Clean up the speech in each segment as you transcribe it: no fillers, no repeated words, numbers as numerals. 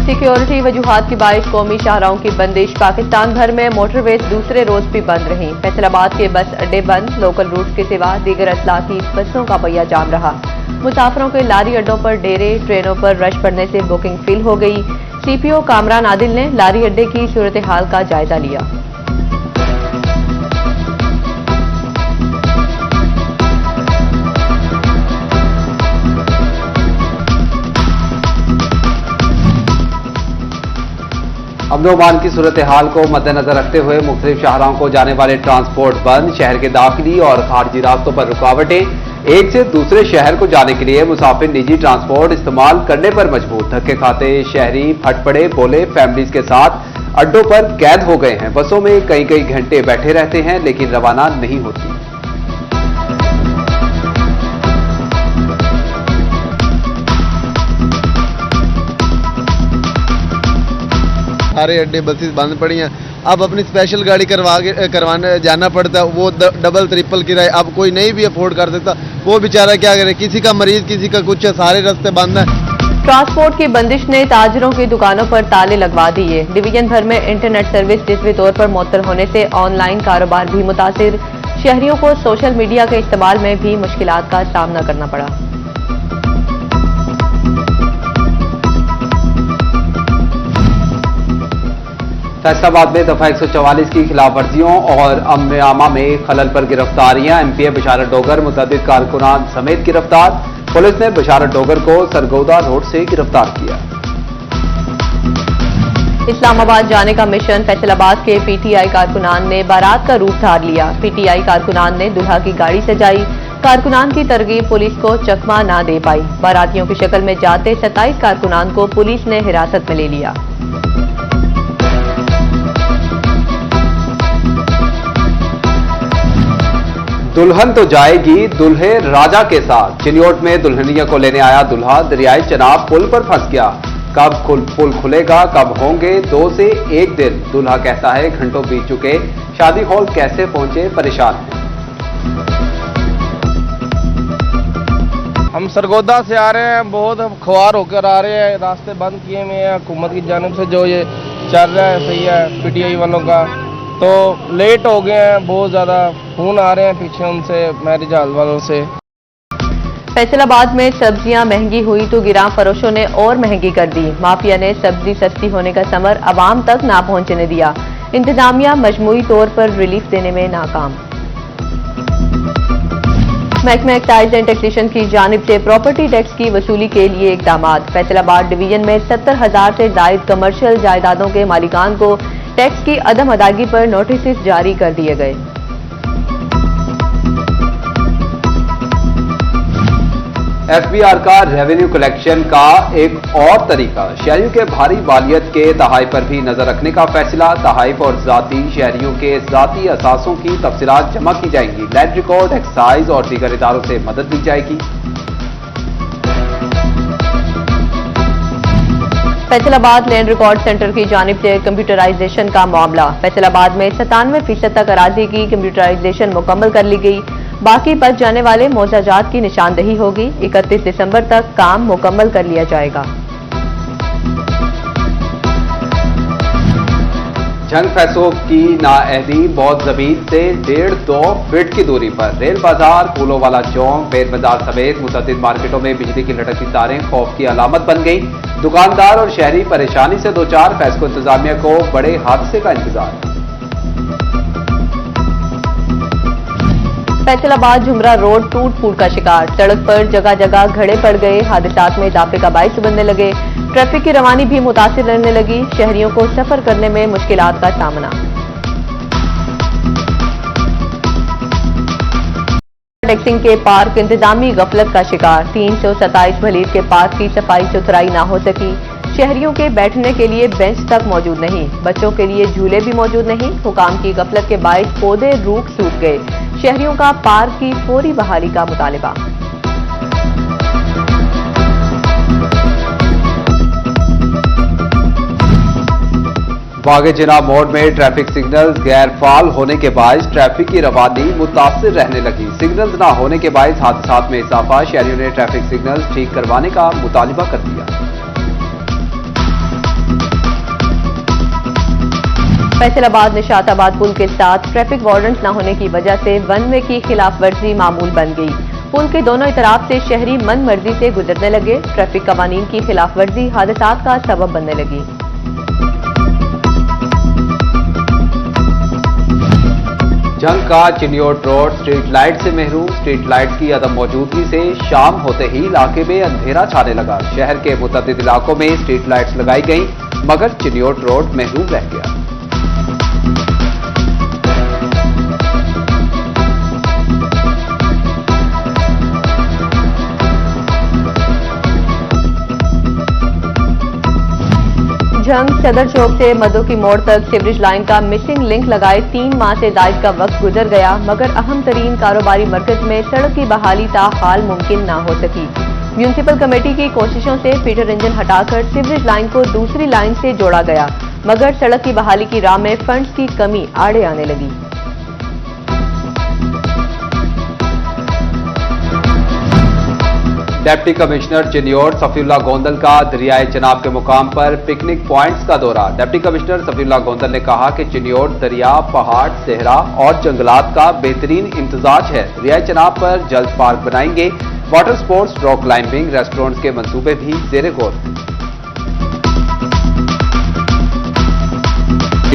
Security वजूहात की बाइस कौमी शाहराहों की बंदिश। पाकिस्तान भर में मोटरवेज दूसरे रोज भी बंद रहीं। फैसलाबाद के बस अड्डे बंद, लोकल रूट्स के सिवा दीगर अजला की बसों का पहिया जाम रहा। मुसाफिरों के लारी अड्डों पर डेरे, ट्रेनों पर रश पड़ने से बुकिंग फिल हो गई। सीपीओ कामरान आदिल ने लारी अड्डे की सूरत हाल का जायजा लिया। अमन-ओ-अमान की सूरत हाल को मद्देनजर रखते हुए मुख्तलिफ शाहराहों को जाने वाले ट्रांसपोर्ट बंद। शहर के दाखिली और खारजी रास्तों पर रुकावटें। एक से दूसरे शहर को जाने के लिए मुसाफिर निजी ट्रांसपोर्ट इस्तेमाल करने पर मजबूर। धक्के खाते शहरी फट पड़े, बोले फैमिलीज के साथ अड्डों पर कैद हो गए हैं। बसों में कई कई घंटे बैठे रहते हैं लेकिन रवाना नहीं होती। सारे अड्डे बसेस बंद पड़ी हैं। अब अपनी स्पेशल गाड़ी करवाने जाना पड़ता है, वो डबल ट्रिपल किराए। अब कोई नहीं भी अफोर्ड कर सकता, वो बेचारा क्या करे, किसी का मरीज किसी का कुछ है, सारे रास्ते बंद हैं। ट्रांसपोर्ट की बंदिश ने ताजरों की दुकानों पर ताले लगवा दिए। डिवीजन भर में इंटरनेट सर्विस जिसवी तौर पर मुअत्तल होने से ऑनलाइन कारोबार भी मुतासिर। शहरियों को सोशल मीडिया के इस्तेमाल में भी मुश्किलात का सामना करना पड़ा। फैसलाबाद में दफा 144 की खिलाफ वर्जियों और अमन-ए-आमा में खलल पर गिरफ्तारियां। एमपीए बशारत डोगर मुतअद्दिद कारकुनान समेत गिरफ्तार। पुलिस ने बशारत डोगर को सरगोदा रोड से गिरफ्तार किया। इस्लामाबाद जाने का मिशन। फैसलाबाद के पीटीआई कारकुनान ने बारात का रूप धार लिया। पीटीआई कारकुनान ने दुल्हा की गाड़ी सजाई। कारकुनान की तरगीब पुलिस को चकमा ना दे पाई। बारातियों की शक्ल में जाते 27 कारकुनान को पुलिस ने हिरासत में ले लिया। दुल्हन तो जाएगी दुल्हे राजा के साथ। चिन्योट में दुल्हनिया को लेने आया दुल्हा दरियाए चनाब पुल पर फंस गया। कब पुल खुलेगा, कब होंगे 2 से 1 दिन। दुल्हा कहता है घंटों बीत चुके, शादी हॉल कैसे पहुंचे, परेशान हैं। हम सरगोदा से आ रहे हैं, बहुत ख्वार होकर आ रहे हैं। रास्ते बंद किए हुए हैं हुकूमत की जानिब से, जो ये चल रहा है सही है पीटीआई वालों का। तो लेट हो गए हैं, बहुत ज़्यादा फोन आ रहे हैं पीछे उनसे, मैरिज हॉल वालों से। फैसलाबाद में सब्जियां महंगी हुई तो गिरां फरोशों ने और महंगी कर दी। माफिया ने सब्जी सस्ती होने का समर अवाम तक ना पहुंचने दिया। इंतजामिया मजमूई तौर पर रिलीफ देने में नाकाम। महकमा एक्साइज एंड टैक्सेशन की जानिब से प्रॉपर्टी टैक्स की वसूली के लिए इकदामात। फैसलाबाद डिवीजन में 70,000 से जायद कमर्शियल जायदादों के मालिकान को टैक्स की अदम अदायगी पर नोटिस जारी कर दिए गए। एफबीआर का रेवेन्यू कलेक्शन का एक और तरीका। शहरियों के भारी बालियत के तहाइफ पर भी नजर रखने का फैसला। तहाइफ और जाती शहरियों के जाती असासों की तफसीलात जमा की जाएंगी। लैंड रिकॉर्ड, एक्साइज और दीगर इदारों से मदद ली जाएगी। फैसलाबाद लैंड रिकॉर्ड सेंटर की जानिब से कंप्यूटराइजेशन का मामला। फैसलाबाद में 97% तक अराजी की कंप्यूटराइजेशन मुकम्मल कर ली गई। बाकी बच जाने वाले मोजाजात की निशानदही होगी। 31 दिसंबर तक काम मुकम्मल कर लिया जाएगा। जंग फैसों की नाअहदी मौत जमीन से 1.5-2 फीट की दूरी पर। रेल बाजार, फूलों वाला चौक, बेर बाजार समेत मुतअद्दिद मार्केटों में बिजली की लटकती तारें खौफ की अलामत बन गई। दुकानदार और शहरी परेशानी से दो चार। फैसको इंतजामिया को बड़े हादसे का इंतजार। फैसलाबाद झुमरा रोड टूट फूट का शिकार। सड़क पर जगह जगह घड़े पड़ गए। हादसात में इजाफे का बाइस बनने लगे। ट्रैफिक की रवानी भी मुतासिर रहने लगी। शहरियों को सफर करने में मुश्किलात का सामना। टैक्सिंग के पार्क इंतजामी गफलत का शिकार। 327 भलीर के पार्क की सफाई सुथराई ना हो सकी। शहरियों के बैठने के लिए बेंच तक मौजूद नहीं। बच्चों के लिए झूले भी मौजूद नहीं। हुकाम की गफलत के बाइस पौधे रूख सूख गए। शहरियों का पार्क की फौरी बहाली का मुतालिबा। बागे जनाब मोड़ में ट्रैफिक सिग्नल्स गैर फाल होने के बायस ट्रैफिक की रवानी मुतासिर रहने लगी। सिग्नल्स न होने के बायस हादसात में इजाफा। शहरियों ने ट्रैफिक सिग्नल्स ठीक करवाने का मुतालिबा कर दिया। फैसलाबाद निशाताबाद पुल के साथ ट्रैफिक वारंट न होने की वजह से वन वे की खिलाफ वर्जी मामूल बन गई। पुल के दोनों तरफ से शहरी मन मर्जी से गुजरने लगे। ट्रैफिक कवानीन की खिलाफ वर्जी हादसात का सबब बनने लगी। जंग का चिन्योट रोड स्ट्रीट लाइट से महरूम। स्ट्रीट लाइट की अदम मौजूदगी से शाम होते ही इलाके में अंधेरा छाने लगा। शहर के मुतअद्दिद इलाकों में स्ट्रीट लाइट्स लगाई गई, मगर चिन्योट रोड महरूम रह गया। जंग सदर चौक से मधु की मोड़ तक सीवरेज लाइन का मिसिंग लिंक लगाए 3 माह से जायद का वक्त गुजर गया, मगर अहम तरीन कारोबारी मरकज में सड़क की बहाली ताहाल मुमकिन न हो सकी। म्यूनिसिपल कमेटी की कोशिशों से फीडर इंजन हटाकर सीवरेज लाइन को दूसरी लाइन से जोड़ा गया, मगर सड़क की बहाली की राह में फंड्स की कमी आड़े आने लगी। डिप्टी कमिश्नर चिन्योट सफीउल्लाह गोंदल का दरियाए चनाब के मुकाम पर पिकनिक पॉइंट्स का दौरा। डिप्टी कमिश्नर सफीउल्लाह गोंदल ने कहा कि चिन्योट दरिया, पहाड़, सहरा और जंगलात का बेहतरीन इम्तजाज है। दरियाए चनाब पर जल्द पार्क बनाएंगे। Water sports, rock climbing, restaurants के मंसूबे भी जेर गौर।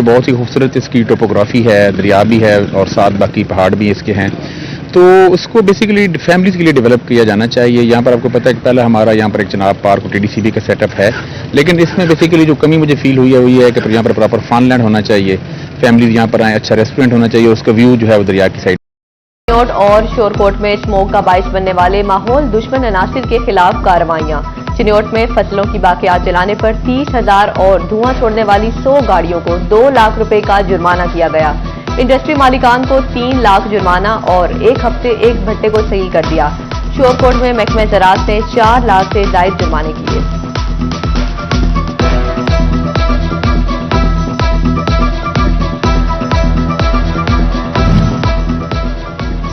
बहुत ही खूबसूरत इसकी टोपोग्राफी है, दरिया भी है और साथ बाकी पहाड़ भी इसके हैं, तो उसको बेसिकली फैमिलीज के लिए डेवलप किया जाना चाहिए। यहाँ पर आपको पता है कि पहले हमारा यहाँ पर एक चनाब पार्क और टीडीसीबी का सेटअप है, लेकिन इसमें बेसिकली जो कमी मुझे फील हुई है वो ये है कि यहाँ पर प्रॉपर फनलैंड होना चाहिए, फैमिलीज यहाँ पर आए, अच्छा रेस्टोरेंट होना चाहिए, उसका व्यू जो है वो दरिया की साइड। चिन्योट और शोरकोट में स्मोक का बाइश बनने वाले माहौल दुश्मन अनासिर के खिलाफ कार्रवाइयां। चिन्योट में फसलों की बाकियात जलाने पर 30,000 और धुआं छोड़ने वाली 100 गाड़ियों को 2 लाख रुपए का जुर्माना किया गया। इंडस्ट्री मालिकान को 3 लाख जुर्माना और 1 हफ्ते 1 भट्टे को सील कर दिया। शोरकोट में महकमे ज़राअत ने 4 लाख से जायद जुर्माने किए।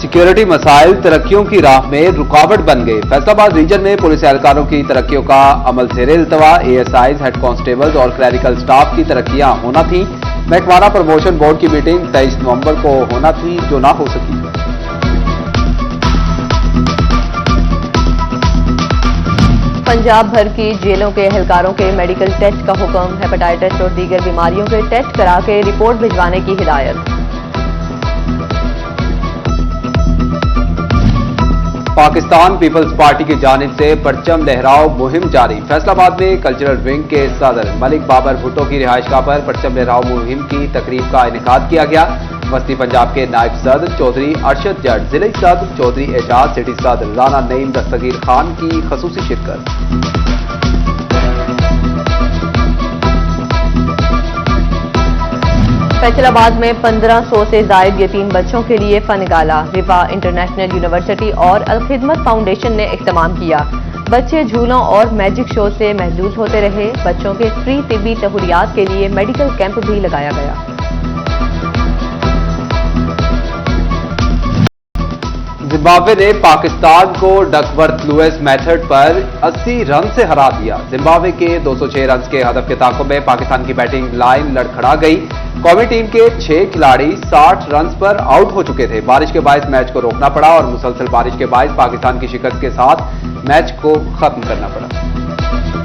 सिक्योरिटी मसाइल तरक्कियों की राह में रुकावट बन गए। फैसलाबाद रीजन में पुलिस एहलकारों की तरक्कियों का अमल ज़ेरे इल्तवा। एएसआईज, हेड कांस्टेबल्स और क्लरिकल स्टाफ की तरक्कियां होना थी। महकमाना प्रमोशन बोर्ड की मीटिंग 23 नवंबर को होना थी, जो ना हो सकी। पंजाब भर की जेलों के एहलकारों के मेडिकल टेस्ट का हुक्म। हेपेटाइटिस और दीगर बीमारियों के टेस्ट करा के रिपोर्ट भिजवाने की हिदायत। पाकिस्तान पीपल्स पार्टी की जानिब से परचम लहराओ मुहिम जारी। फैसलाबाद में कल्चरल विंग के सदर मलिक बाबर भुट्टो की रिहाइशगाह पर परचम लहराओ मुहिम की तकरीब का इनेकाद किया गया। वस्ती पंजाब के नायब सदर चौधरी अरशद जट, जिले सदर चौधरी एजाज, सिटी सदर राना नईम दस्तगीर खान की खसूसी शिरकत। फैसलाबाद में 1500 से जायद यतीम बच्चों के लिए फन गाला। रिवा इंटरनेशनल यूनिवर्सिटी और अल खिदमत फाउंडेशन ने इख्तिमाम किया। बच्चे झूलों और मैजिक शो से महजूज होते रहे। बच्चों के फ्री तिब्बी सहूलियात के लिए मेडिकल कैंप भी लगाया गया। जिम्बाब्वे ने पाकिस्तान को डकवर्थ लुइस मेथड पर 80 रन से हरा दिया। जिम्बाब्वे के 206 रन के हदफ के ताकों में पाकिस्तान की बैटिंग लाइन लड़खड़ा गई। कौमी टीम के 6 खिलाड़ी 60 रन पर आउट हो चुके थे। बारिश के बायस मैच को रोकना पड़ा और मुसलसल बारिश के बायस पाकिस्तान की शिकस्त के साथ मैच को खत्म करना पड़ा।